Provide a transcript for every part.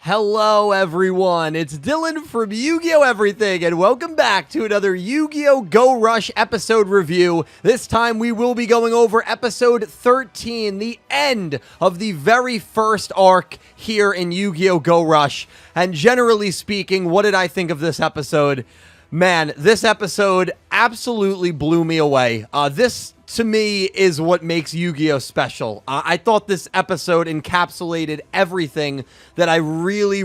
Hello everyone, it's Dylan from Yugioh Everything, and welcome back to another Yu-Gi-Oh! Go Rush episode review. This time we will be going over episode 13, the end of the very first arc here in Yu-Gi-Oh! Go Rush. And generally speaking, what did I think of this episode? Man, this episode absolutely blew me away. This, to me, is what makes Yu-Gi-Oh! Special. I thought this episode encapsulated everything that I really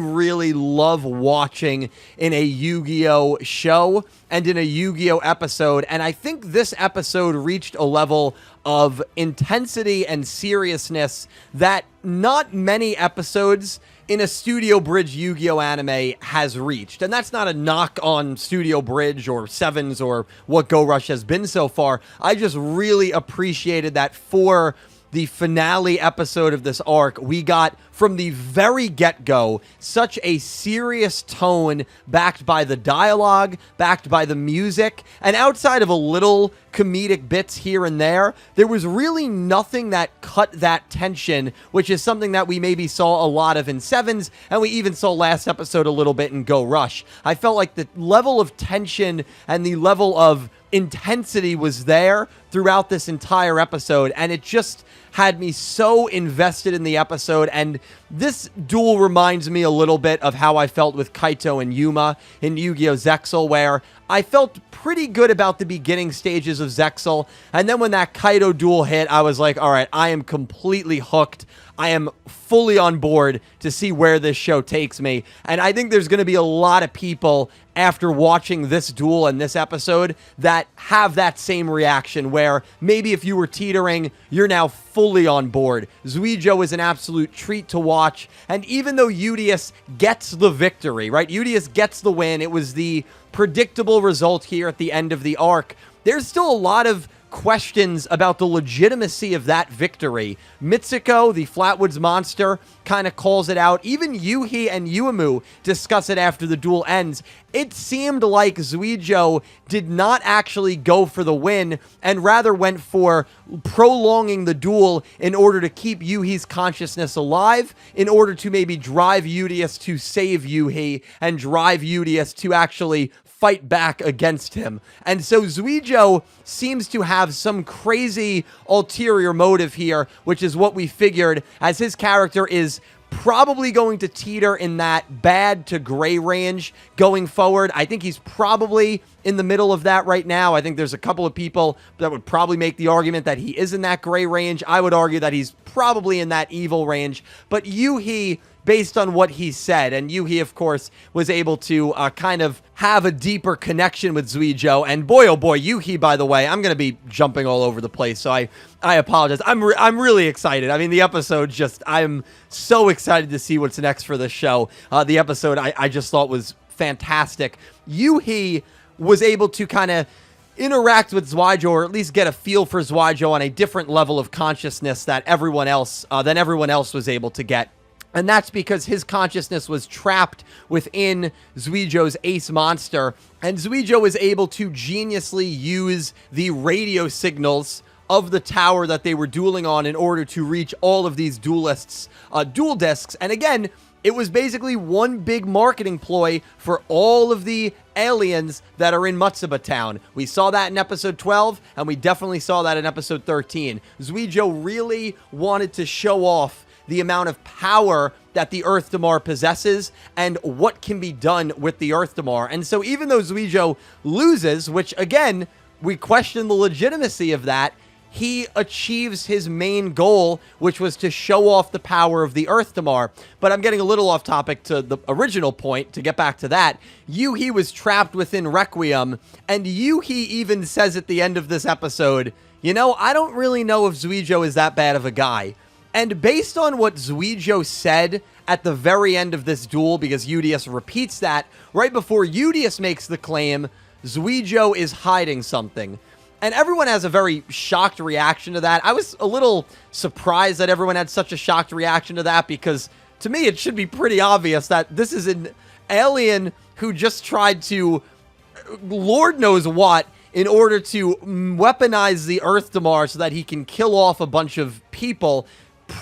love watching in a Yu-Gi-Oh! Show and in a Yu-Gi-Oh! Episode. And I think this episode reached a level of intensity and seriousness that not many episodes in a Studio Bridge Yu-Gi-Oh! Anime has reached. And that's not a knock on Studio Bridge or Sevens or what Go Rush has been so far. I just really appreciated that for the finale episode of this arc, we got, from the very get-go, such a serious tone backed by the dialogue, backed by the music, and outside of a little comedic bits here and there was really nothing that cut that tension, which is something that we maybe saw a lot of in Sevens, and we even saw last episode a little bit in Go Rush. I felt like the level of tension and the level of intensity was there throughout this entire episode, and it just had me so invested in the episode. And this duel reminds me a little bit of how I felt with Kaito and Yuma in Yu-Gi-Oh! Zexal, where I felt pretty good about the beginning stages of Zexal, and then when that Kaito duel hit, I was like, all right, I am completely hooked. I am fully on board to see where this show takes me. And I think there's going to be a lot of people after watching this duel and this episode that have that same reaction, where maybe if you were teetering, you're now fully on board. Zuijo is an absolute treat to watch. And even though Yugioh gets the victory, right? Yugioh gets the win. It was the predictable result here at the end of the arc. There's still a lot of questions about the legitimacy of that victory. Mitsuko, the Flatwoods monster, kind of calls it out. Even Yuhi and Yuumu discuss it after the duel ends. It seemed like Zuijo did not actually go for the win, and rather went for prolonging the duel in order to keep Yuhi's consciousness alive, in order to maybe drive Yugioh to save Yuhi, and drive Yugioh to actually fight back against him. And so Zuijo seems to have some crazy ulterior motive here, which is what we figured, as his character is probably going to teeter in that bad to gray range going forward. I think he's probably in the middle of that right now. I think there's a couple of people that would probably make the argument that he is in that gray range. I would argue that he's probably in that evil range. But Yuhi, based on what he said, and Yuhi, of course, was able to kind of have a deeper connection with Zuijo. And boy, oh boy, Yuhi, by the way, I'm going to be jumping all over the place, so I apologize. I'm really excited. I mean, the episode I'm so excited to see what's next for this show. The episode I just thought was fantastic. Yuhi was able to kind of interact with Zuijo, or at least get a feel for Zuijo on a different level of consciousness that everyone else was able to get. And that's because his consciousness was trapped within Zuijo's ace monster. And Zuijo was able to geniusly use the radio signals of the tower that they were dueling on in order to reach all of these duelists' duel discs. And again, it was basically one big marketing ploy for all of the aliens that are in Matsuba Town. We saw that in episode 12, and we definitely saw that in episode 13. Zuijo really wanted to show off the amount of power that the Earth Damar possesses and what can be done with the Earth Damar. And so even though Zuijo loses, which again, we question the legitimacy of that, he achieves his main goal, which was to show off the power of the Earth Damar. But I'm getting a little off topic to the original point. To get back to that, Yuhi was trapped within Requiem, and Yuhi even says at the end of this episode, you know, I don't really know if Zuijo is that bad of a guy. And based on what Zuijo said at the very end of this duel, because Yugioh repeats that, right before Yugioh makes the claim, Zuijo is hiding something. And everyone has a very shocked reaction to that. I was a little surprised that everyone had such a shocked reaction to that, because to me it should be pretty obvious that this is an alien who just tried to, Lord knows what, in order to weaponize the Earth Damar so that he can kill off a bunch of people.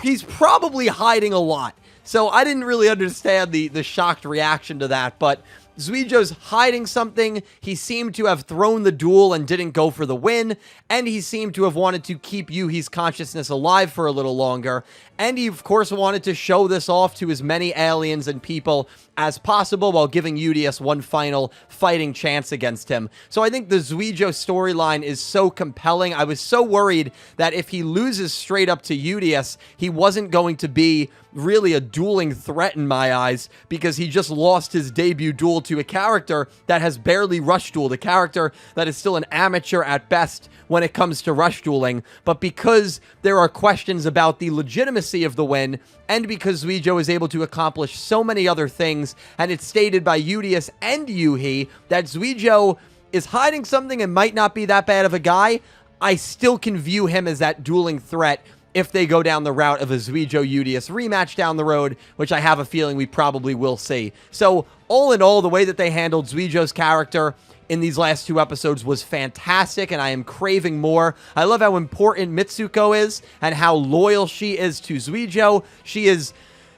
He's probably hiding a lot. So I didn't really understand the shocked reaction to that, but Zuijo's hiding something. He seemed to have thrown the duel and didn't go for the win, and he seemed to have wanted to keep Yuhi's consciousness alive for a little longer, and he, of course, wanted to show this off to as many aliens and people as possible while giving Yugioh one final fighting chance against him. So I think the Zuijo storyline is so compelling. I was so worried that if he loses straight up to Yugioh, he wasn't going to be really a dueling threat in my eyes, because he just lost his debut duel to a character that has barely rush dueled, a character that is still an amateur at best when it comes to rush dueling. But because there are questions about the legitimacy of the win, and because Zuijo is able to accomplish so many other things, and it's stated by Yugioh and Yuhi that Zuijo is hiding something and might not be that bad of a guy, I still can view him as that dueling threat if they go down the route of a Zuijo-Yugioh rematch down the road, which I have a feeling we probably will see. So, all in all, the way that they handled Zuijo's character in these last 2 episodes was fantastic, and I am craving more. I love how important Mitsuko is, and how loyal she is to Zuijo. She is,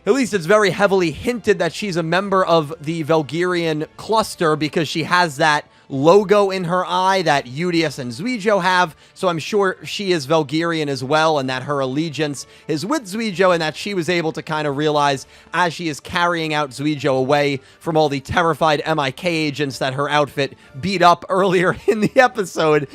at least it's very heavily hinted that she's a member of the Valgyrian cluster, because she has that logo in her eye that Yugioh and Zuijo have, so I'm sure she is Valgyrian as well, and that her allegiance is with Zuijo, and that she was able to kind of realize as she is carrying out Zuijo away from all the terrified MIK agents that her outfit beat up earlier in the episode,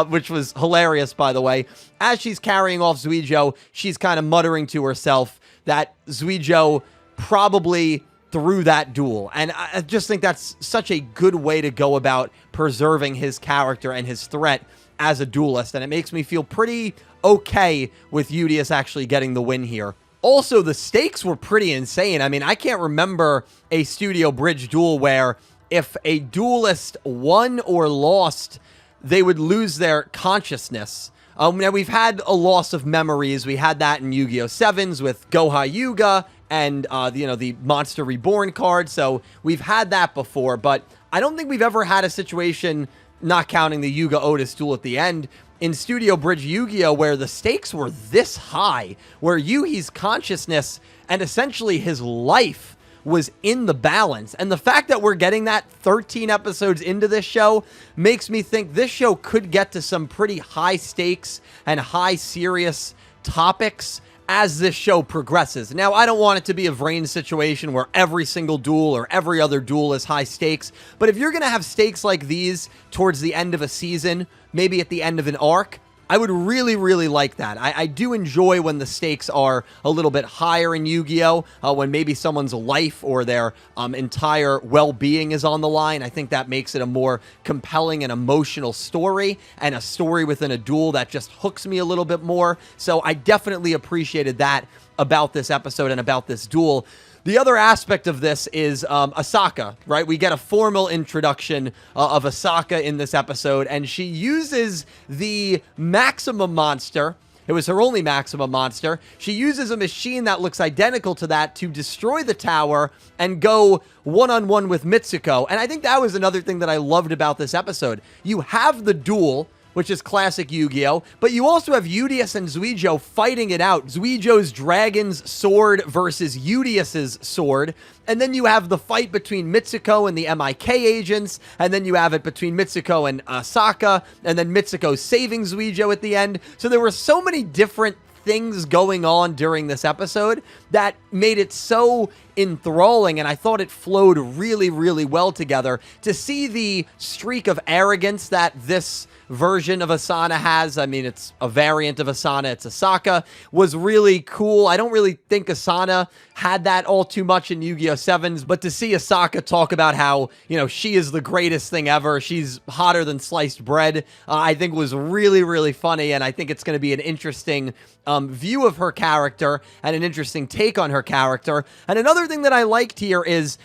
which was hilarious, by the way. As she's carrying off Zuijo, she's kind of muttering to herself that Zuijo probably through that duel. And I just think that's such a good way to go about preserving his character and his threat as a duelist. And it makes me feel pretty okay with Yugioh actually getting the win here. Also, the stakes were pretty insane. I mean, I can't remember a Studio Bridge duel where if a duelist won or lost, they would lose their consciousness. Now, we've had a loss of memories. We had that in Yu-Gi-Oh! 7s with Goha Yuga and, the Monster Reborn card. So we've had that before, but I don't think we've ever had a situation, not counting the Yuga Otis duel at the end, in Studio Bridge Yu-Gi-Oh! Where the stakes were this high, where Yuhi's consciousness and essentially his life was in the balance. And the fact that we're getting that 13 episodes into this show makes me think this show could get to some pretty high stakes and high serious topics as this show progresses. Now, I don't want it to be a Vrain situation where every single duel or every other duel is high stakes, but if you're going to have stakes like these towards the end of a season, maybe at the end of an arc, I would really, really like that. I do enjoy when the stakes are a little bit higher in Yu-Gi-Oh! When maybe someone's life or their entire well-being is on the line. I think that makes it a more compelling and emotional story, and a story within a duel that just hooks me a little bit more. So I definitely appreciated that about this episode and about this duel. The other aspect of this is Asaka, right? We get a formal introduction of Asaka in this episode, and she uses the Maximum Monster. It was her only Maximum Monster. She uses a machine that looks identical to that to destroy the tower and go one-on-one with Mitsuko. And I think that was another thing that I loved about this episode. You have the duel, which is classic Yu-Gi-Oh! But you also have Yugioh and Zuijo fighting it out. Zuijo's dragon's sword versus Yugioh's sword. And then you have the fight between Mitsuko and the MIK agents. And then you have it between Mitsuko and Asaka. And then Mitsuko saving Zuijo at the end. So there were so many different things going on during this episode that made it so enthralling, and I thought it flowed really, really well together. To see the streak of arrogance that this version of Asana has, I mean, it's a variant of Asana, it's Asaka, was really cool. I don't really think Asana had that all too much in Yu-Gi-Oh! 7s, but to see Asaka talk about how, she is the greatest thing ever, she's hotter than sliced bread, I think was really, really funny, and I think it's going to be an interesting view of her character and an interesting take on her character. And another thing that I liked here is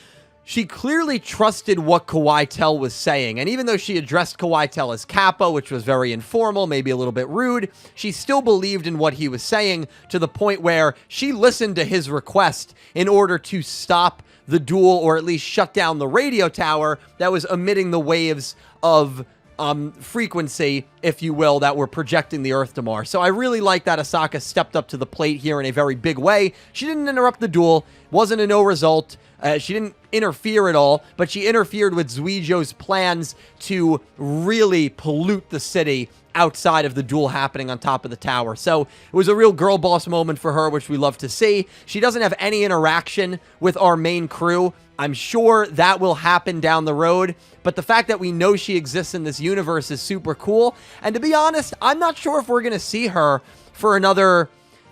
she clearly trusted what Kawaitel was saying. And even though she addressed Kawaitel as Kappa, which was very informal, maybe a little bit rude, she still believed in what he was saying, to the point where she listened to his request in order to stop the duel, or at least shut down the radio tower that was emitting the waves of frequency, if you will, that we're projecting the Earth to Mars. So I really like that Asaka stepped up to the plate here in a very big way. She didn't interrupt the duel, wasn't a no result. She didn't interfere at all, but she interfered with Zuijo's plans to really pollute the city outside of the duel happening on top of the tower. So it was a real girl boss moment for her, which we love to see. She doesn't have any interaction with our main crew. I'm sure that will happen down the road, but the fact that we know she exists in this universe is super cool. And to be honest, I'm not sure if we're going to see her for another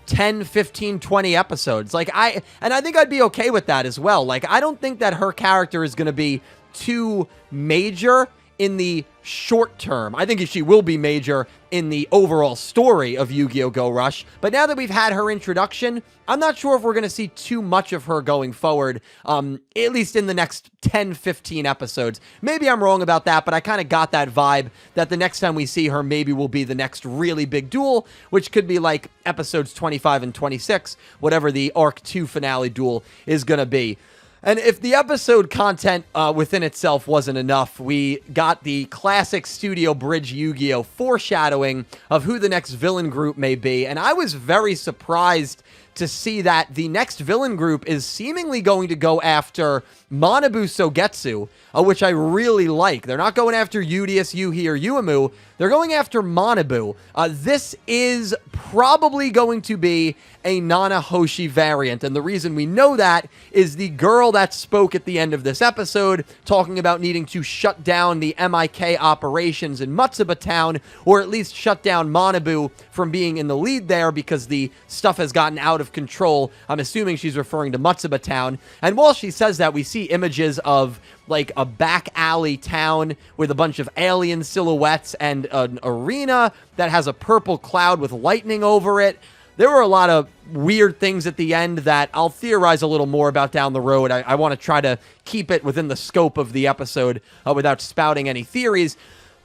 10, 15, 20 episodes. I think I'd be okay with that as well. I don't think that her character is going to be too major in the short term. I think she will be major in the overall story of Yu-Gi-Oh! Go Rush. But now that we've had her introduction, I'm not sure if we're going to see too much of her going forward, at least in the next 10, 15 episodes. Maybe I'm wrong about that, but I kind of got that vibe that the next time we see her maybe will be the next really big duel, which could be like episodes 25 and 26, whatever the Arc 2 finale duel is going to be. And if the episode content within itself wasn't enough, we got the classic Studio Bridge Yu-Gi-Oh! Foreshadowing of who the next villain group may be. And I was very surprised to see that the next villain group is seemingly going to go after Manabu Sogetsu, which I really like. They're not going after Udius, Yuhi, or Uemu. They're going after Manabu. This is probably going to be a Nanahoshi variant, and the reason we know that is the girl that spoke at the end of this episode talking about needing to shut down the MIK operations in Matsuba Town, or at least shut down Manabu from being in the lead there because the stuff has gotten out of control. I'm assuming she's referring to Matsuba Town, and while she says that, we see images of like a back alley town with a bunch of alien silhouettes and an arena that has a purple cloud with lightning over it. There were a lot of weird things at the end that I'll theorize a little more about down the road. I want to try to keep it within the scope of the episode without spouting any theories.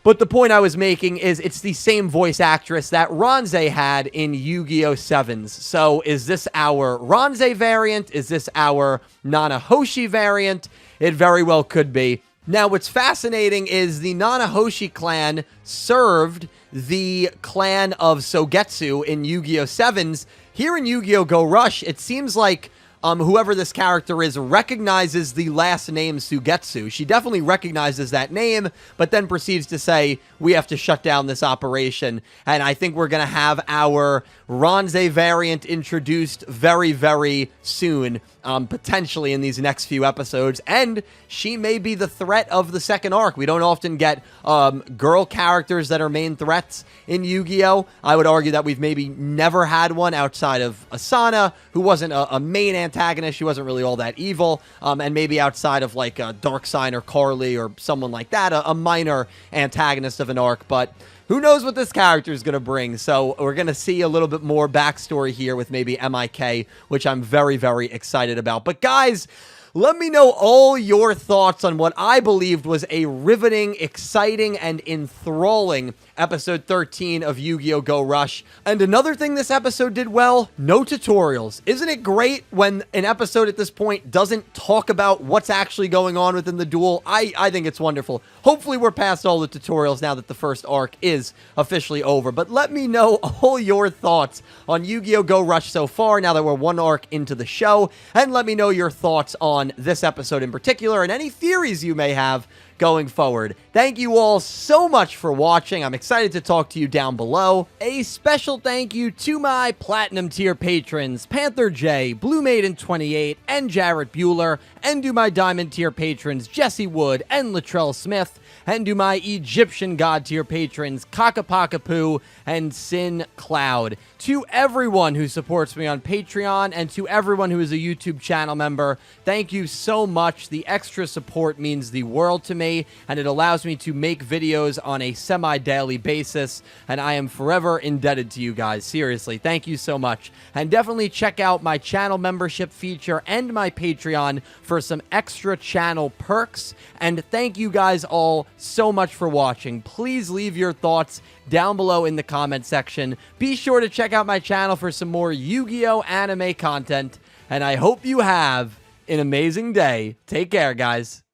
But the point I was making is it's the same voice actress that Ronze had in Yu-Gi-Oh! 7s. So is this our Ronze variant? Is this our Nanahoshi variant? It very well could be. Now, what's fascinating is the Nanahoshi clan served the clan of Sogetsu in Yu-Gi-Oh! 7s. Here in Yu-Gi-Oh! Go Rush, it seems like whoever this character is recognizes the last name Sugetsu. She definitely recognizes that name, but then proceeds to say, we have to shut down this operation. And I think we're going to have our Ronze variant introduced very, very soon, potentially in these next few episodes. And she may be the threat of the second arc. We don't often get girl characters that are main threats in Yu-Gi-Oh! I would argue that we've maybe never had one outside of Asana, who wasn't a main antagonist. She wasn't really all that evil. And maybe outside of like Darkseid or Carly or someone like that, a minor antagonist of an arc. But who knows what this character is going to bring? So we're going to see a little bit more backstory here with maybe MIK, which I'm very, very excited about. But guys, let me know all your thoughts on what I believed was a riveting, exciting, and enthralling episode 13 of Yu-Gi-Oh! Go Rush. And another thing this episode did well, no tutorials. Isn't it great when an episode at this point doesn't talk about what's actually going on within the duel? I think it's wonderful. Hopefully we're past all the tutorials now that the first arc is officially over. But let me know all your thoughts on Yu-Gi-Oh! Go Rush so far, now that we're one arc into the show. And let me know your thoughts on this episode in particular and any theories you may have going forward. Thank you all so much for watching. I'm excited to talk to you down below. A special thank you to my Platinum tier patrons, Panther J, Blue Maiden 28, and Jarrett Buller, and to my Diamond tier patrons, Jesse Wood and Latrell Smith, and to my Egyptian God tier patrons, Ccapacappuuu and Syn Cloud. To everyone who supports me on Patreon, and to everyone who is a YouTube channel member, thank you so much. The extra support means the world to me, and it allows me to make videos on a semi-daily basis, and I am forever indebted to you guys. Seriously, thank you so much. And definitely check out my channel membership feature and my Patreon for some extra channel perks. And thank you guys all so much for watching. Please leave your thoughts down below in the comment section. Be sure to check out my channel for some more Yu-Gi-Oh! Anime content, and I hope you have an amazing day. Take care, guys.